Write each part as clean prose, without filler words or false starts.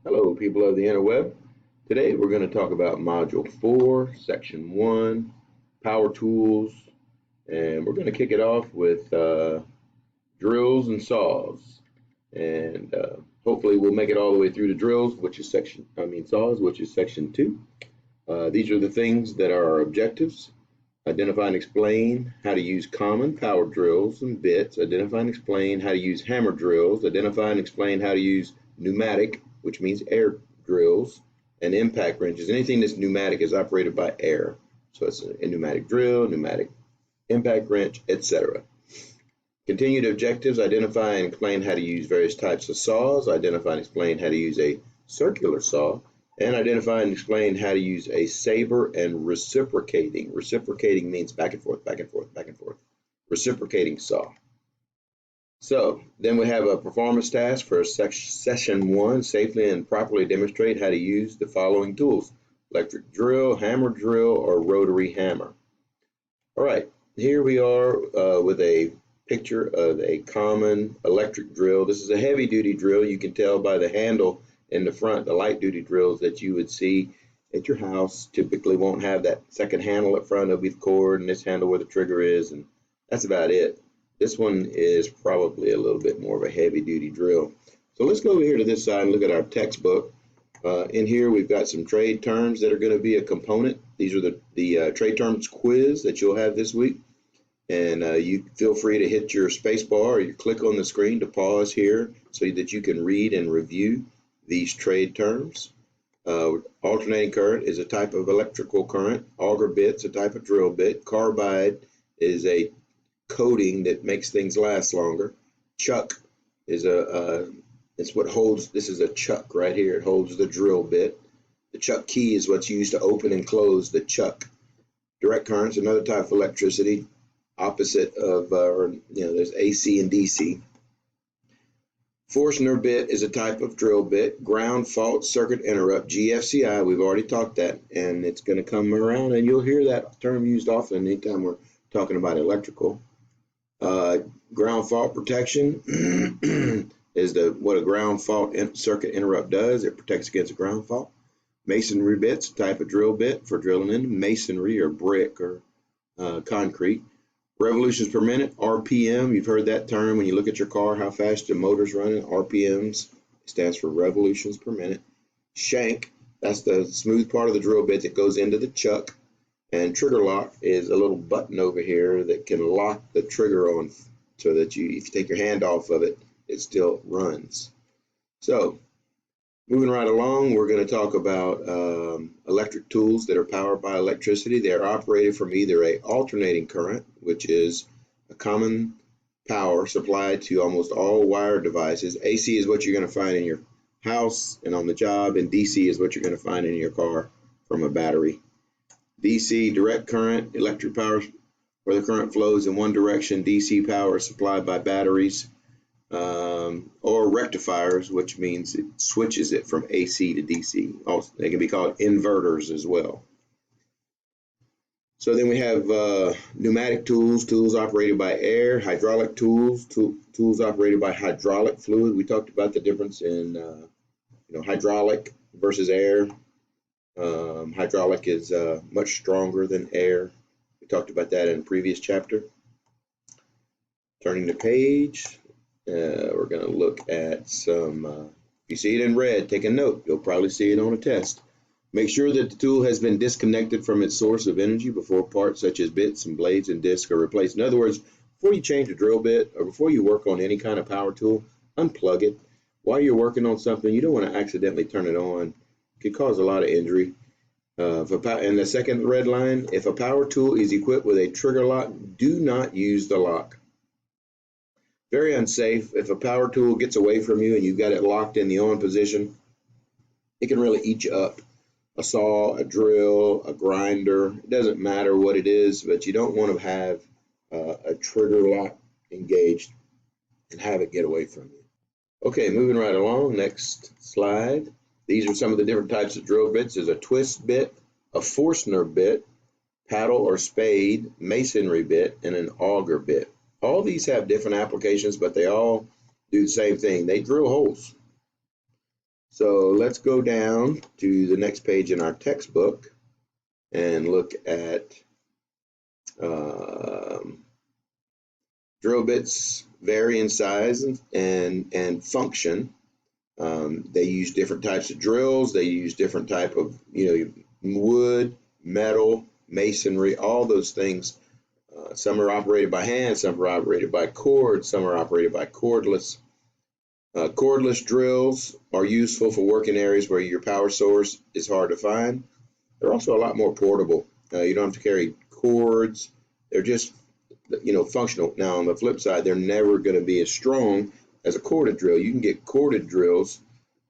Hello, people of the interweb. Today we're going to talk about Module 4, Section 1, Power Tools, and we're going to kick it off with drills and saws. And hopefully we'll make it all the way through to drills, saws, which is Section 2. These are the things that are our objectives. Identify and explain how to use common power drills and bits. Identify and explain how to use hammer drills. Identify and explain how to use pneumatic, which means air drills, and impact wrenches. Anything that's pneumatic is operated by air. So it's a pneumatic drill, pneumatic impact wrench, etc. Continued objectives: identify and explain how to use various types of saws. Identify and explain how to use a circular saw. And identify and explain how to use a saber and reciprocating. Reciprocating means back and forth, back and forth, back and forth. Reciprocating saw. So then we have a performance task for session 1. Safely and properly demonstrate how to use the following tools: electric drill, hammer drill, or rotary hammer. All right, here we are with a picture of a common electric drill. This is a heavy duty drill. You can tell by the handle in the front. The light duty drills that you would see at your house typically won't have that second handle up front. It'll be the cord and this handle where the trigger is, and that's about it. This one is probably a little bit more of a heavy duty drill. So let's go over here to this side and look at our textbook. In here we've got some trade terms that are going to be a component. These are the trade terms quiz that you'll have this week. And you feel free to hit your space bar or you click on the screen to pause here so that you can read and review these trade terms. Alternating current is a type of electrical current. Auger bit's a type of drill bit. Carbide is a coating that makes things last longer. Chuck is it's what holds. This is a chuck right here. It holds the drill bit. The chuck key is what's used to open and close the chuck. Direct current is another type of electricity, opposite of there's AC and DC. Forstner bit is a type of drill bit. Ground fault circuit interrupt, GFCI, we've already talked that, and it's going to come around, and you'll hear that term used often anytime we're talking about electrical. Ground fault protection is what a ground fault circuit interrupt does. It protects against a ground fault. Masonry bit's a type of drill bit for drilling into masonry or brick or concrete. Revolutions per minute, RPM, you've heard that term when you look at your car, how fast the motor's running. RPMs stands for revolutions per minute. Shank, that's the smooth part of the drill bit that goes into the chuck. And trigger lock is a little button over here that can lock the trigger on so that if you take your hand off of it, it still runs. So moving right along, we're going to talk about electric tools that are powered by electricity. They are operated from either an alternating current, which is a common power supplied to almost all wired devices. AC is what you're going to find in your house and on the job, and DC is what you're going to find in your car from a battery. DC, direct current, electric power, where the current flows in one direction. DC power is supplied by batteries. Or rectifiers, which means it switches it from AC to DC. Also, they can be called inverters as well. So then we have pneumatic tools, tools operated by air, hydraulic tools, tools operated by hydraulic fluid. We talked about the difference in hydraulic versus air. Hydraulic is much stronger than air. We talked about that in a previous chapter. Turning the page. We're going to look at some, if you see it in red, take a note. You'll probably see it on a test. Make sure that the tool has been disconnected from its source of energy before parts such as bits and blades and discs are replaced. In other words, before you change a drill bit or before you work on any kind of power tool, unplug it. While you're working on something, you don't want to accidentally turn it on. It could cause a lot of injury. And the second red line, if a power tool is equipped with a trigger lock, do not use the lock. Very unsafe. If a power tool gets away from you and you've got it locked in the on position, it can really eat you up. A saw, a drill, a grinder, it doesn't matter what it is, but you don't want to have a trigger lock engaged and have it get away from you. Okay, moving right along, next slide. These are some of the different types of drill bits. There's a twist bit, a Forstner bit, paddle or spade, masonry bit, and an auger bit. All these have different applications, but they all do the same thing. They drill holes. So let's go down to the next page in our textbook and look at drill bits vary in size and function. They use different types of drills. They use different type of, wood, metal, masonry, all those things. Some are operated by hand, some are operated by cord, some are operated by cordless. Cordless drills are useful for working areas where your power source is hard to find. They're also a lot more portable. You don't have to carry cords. They're just, functional. Now, on the flip side, they're never going to be as strong as a corded drill. You can get corded drills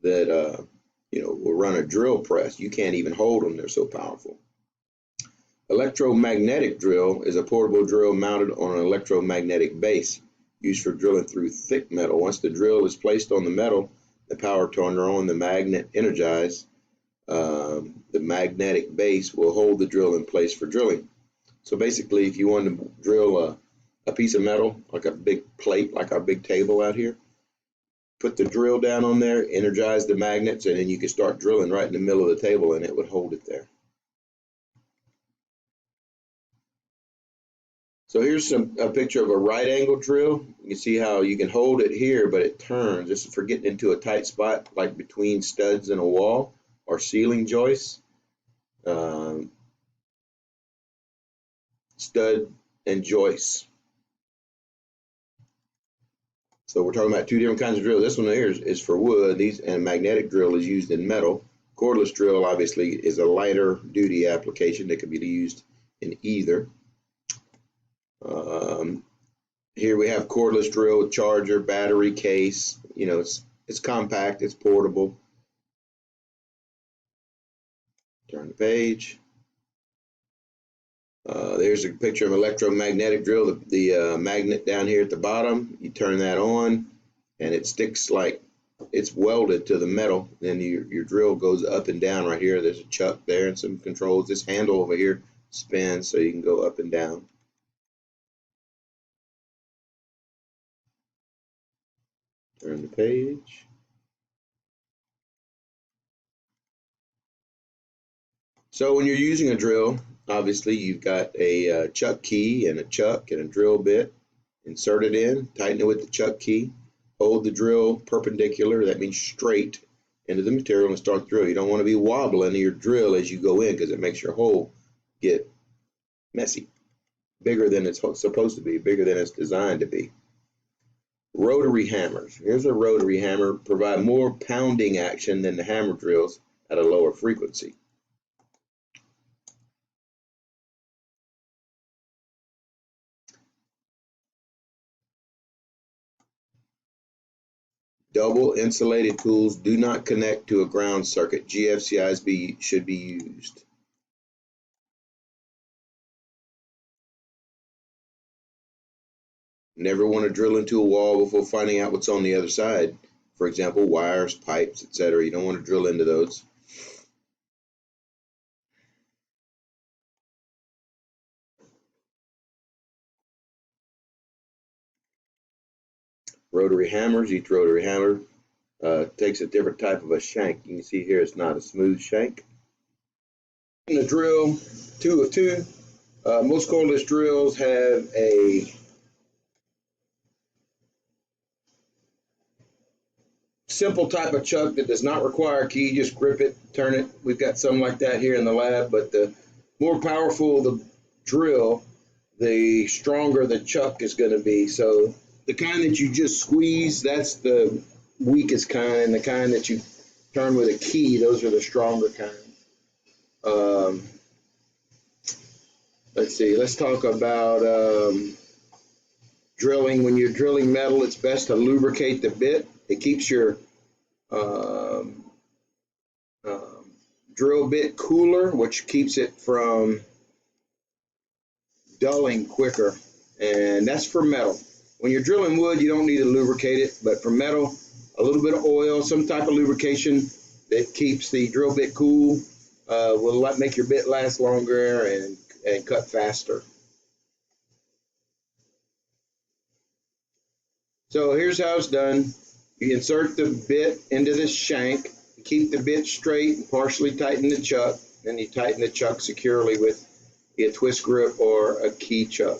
that, will run a drill press. You can't even hold them. They're so powerful. Electromagnetic drill is a portable drill mounted on an electromagnetic base used for drilling through thick metal. Once the drill is placed on the metal, the power turner on the magnet energized. The magnetic base will hold the drill in place for drilling. So basically, if you want to drill a piece of metal, like a big plate, like our big table out here, put the drill down on there, energize the magnets, and then you can start drilling right in the middle of the table, and it would hold it there. So here's a picture of a right angle drill. You can see how you can hold it here, but it turns. This is for getting into a tight spot, like between studs in a wall or ceiling joists. Stud and joists. So we're talking about two different kinds of drill. This one here is for wood. And magnetic drill is used in metal. Cordless drill obviously is a lighter duty application that can be used in either. Here we have cordless drill with charger, battery, case. It's compact, it's portable. Turn the page. There's a picture of electromagnetic drill. The magnet down here at the bottom, you turn that on and it sticks like it's welded to the metal. Then your drill goes up and down right here. There's a chuck there and some controls. This handle over here spins so you can go up and down. Turn the page. So when you're using a drill, obviously you've got a chuck key and a chuck and a drill bit. Insert it in, tighten it with the chuck key, hold the drill perpendicular, that means straight, into the material and start the drill. You don't want to be wobbling your drill as you go in because it makes your hole get messy, bigger than it's supposed to be, bigger than it's designed to be. Rotary hammers. Here's a rotary hammer, provide more pounding action than the hammer drills at a lower frequency. Double insulated tools do not connect to a ground circuit. GFCIs should be used. Never want to drill into a wall before finding out what's on the other side. For example, wires, pipes, etc. You don't want to drill into those. Rotary hammers. Each rotary hammer takes a different type of a shank. You can see here it's not a smooth shank. In the drill, 2 of 2. Most cordless drills have a simple type of chuck that does not require a key. Just grip it, turn it. We've got some like that here in the lab, but the more powerful the drill, the stronger the chuck is going to be. So the kind that you just squeeze, that's the weakest kind. The kind that you turn with a key, those are the stronger kinds. Let's see, let's talk about drilling. When you're drilling metal, it's best to lubricate the bit. It keeps your drill bit cooler, which keeps it from dulling quicker, and that's for metal. When you're drilling wood, you don't need to lubricate it, but for metal, a little bit of oil, some type of lubrication that keeps the drill bit cool will make your bit last longer and cut faster. So here's how it's done. You insert the bit into this shank, keep the bit straight and partially tighten the chuck. Then you tighten the chuck securely with a twist grip or a key chuck.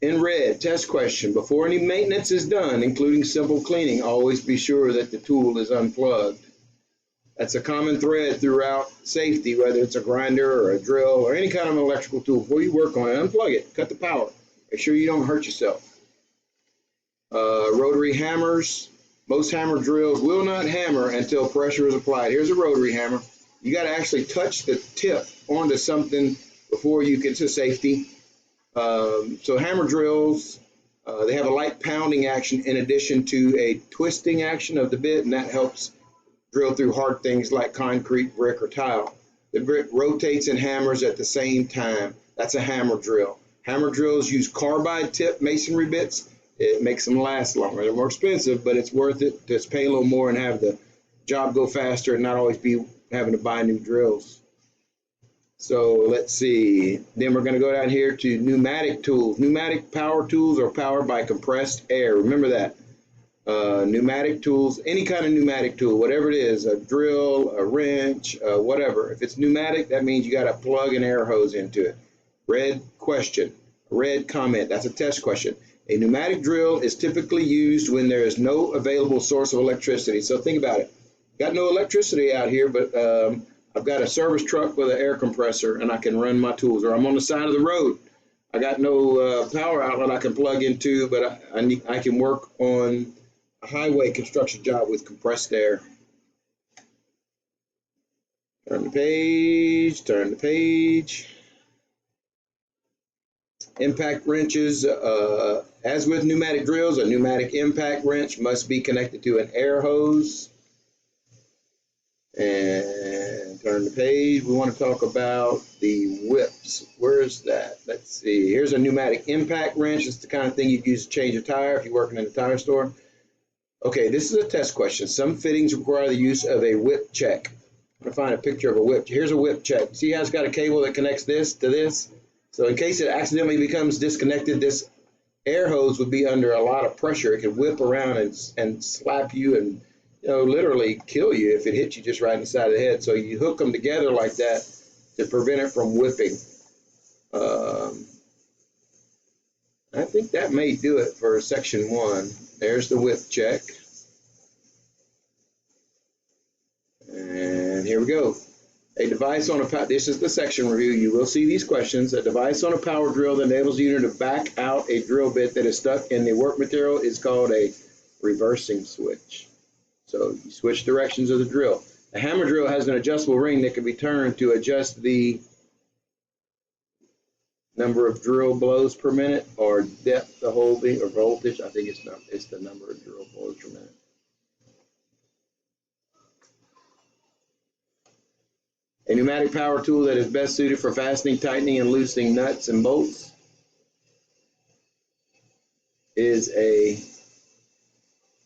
In red, test question. Before any maintenance is done, including simple cleaning, always be sure that the tool is unplugged. That's a common thread throughout safety, whether it's a grinder or a drill or any kind of electrical tool. Before you work on it, unplug it, cut the power. Make sure you don't hurt yourself. Rotary hammers. Most hammer drills will not hammer until pressure is applied. Here's a rotary hammer. You got to actually touch the tip onto something before you get to safety. So hammer drills, they have a light pounding action in addition to a twisting action of the bit, and that helps drill through hard things like concrete, brick, or tile. The brick rotates and hammers at the same time. That's a hammer drill. Hammer drills use carbide tip masonry bits. It makes them last longer. They're more expensive, but it's worth it to pay a little more and have the job go faster and not always be having to buy new drills. So let's see. Then we're going to go down here to pneumatic tools. Pneumatic power tools are powered by compressed air. Remember that. Pneumatic tools, any kind of pneumatic tool, whatever it is, a drill, a wrench, whatever. If it's pneumatic, that means you got to plug an air hose into it. Red question, red comment. That's a test question. A pneumatic drill is typically used when there is no available source of electricity. So think about it. Got no electricity out here, but I've got a service truck with an air compressor and I can run my tools. Or I'm on the side of the road. I got no power outlet I can plug into, but I can work on a highway construction job with compressed air. Turn the page, turn the page. Impact wrenches, as with pneumatic drills, a pneumatic impact wrench must be connected to an air hose. And turn the page. We want to talk about the whips. Where is that? Let's see. Here's a pneumatic impact wrench. It's the kind of thing you'd use to change a tire if you're working in a tire store. Okay, this is a test question. Some fittings require the use of a whip check. I'm going to find a picture of a whip. Here's a whip check. See how it's got a cable that connects this to this? So in case it accidentally becomes disconnected, this air hose would be under a lot of pressure. It could whip around and slap you and literally kill you if it hits you just right in the side of the head. So you hook them together like that to prevent it from whipping. I think that may do it for section 1. There's the whip check. And here we go. A device on a power, this is the section review. You will see these questions. A device on a power drill that enables the unit to back out a drill bit that is stuck in the work material is called a reversing switch. So you switch directions of the drill. A hammer drill has an adjustable ring that can be turned to adjust the number of drill blows per minute or depth of holding or voltage. I think it's the number of drill blows per minute. A pneumatic power tool that is best suited for fastening, tightening, and loosening nuts and bolts is a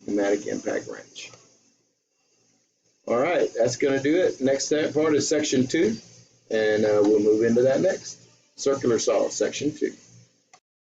pneumatic impact wrench. All right, that's going to do it. Next part is section 2, and we'll move into that next. Circular saw, section 2.